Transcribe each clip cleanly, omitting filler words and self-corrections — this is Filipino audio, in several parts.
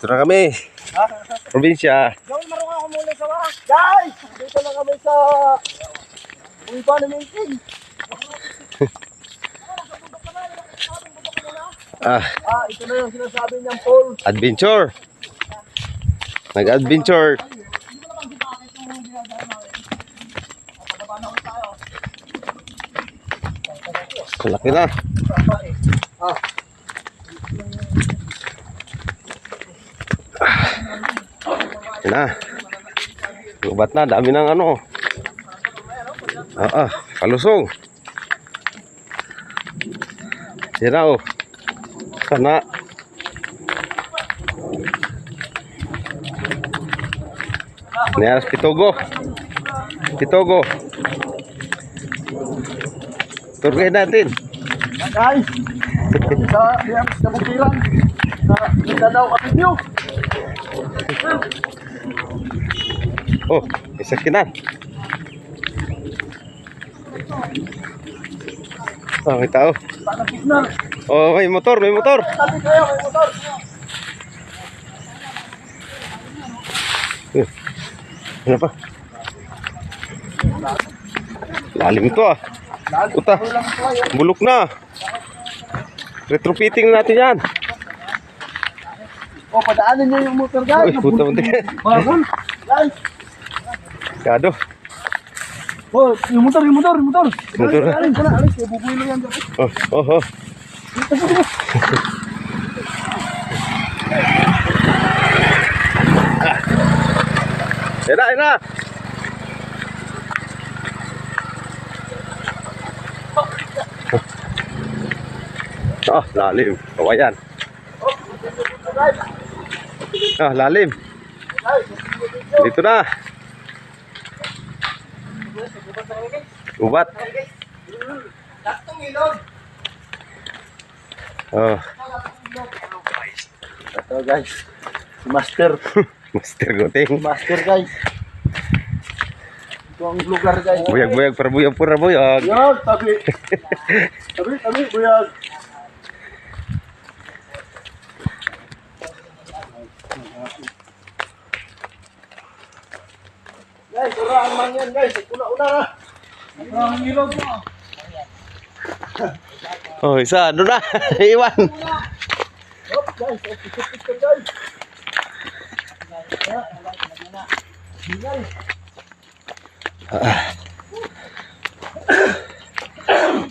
Ito na kami. Probinsya. Gawin marunong ako muna sa wakas. Guys! Dito na kami sa Uiba na Minting. Ito na yung sinasabi niyang Paul. Adventure. Nag-adventure. Malaki na. Na. Lubat na, dami ng ano. Kalusong. Sira oh. Sana. Niaras Pitogo. Pitogo. Turgay natin. Guys! Sa Kabukiran. Sa Mindanao Avenue. Oh, isa kinan. Oh, may tao. Oh, may motor, may motor. Tabi kayo, may motor. Ano pa? Lalim ito ah. Puta. Bulok na. Retrofitting na natin yan. O, padaanin niyo yung motor guys. Uy, puta muntik. Bagol. Guys. Kado. Oh, yung motor. Motor na. Alis, alis. Bubuhay lang yan. Oh. Enak. Lalim. Kawayan. Lalim. Dito na. Ubat. Ito guys. Master. Master goting. Master guys. Ito ang lugar guys. Buyag, perbuyag, pura buyag. Buyag, tabi. Tabi, buyag. Guys, uraan man yan guys. Una na. Ang ilog mo. Oh, isa, doon na. Iwan. Guys, picture guys.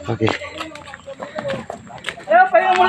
Okay. Ayan, pahinga mo.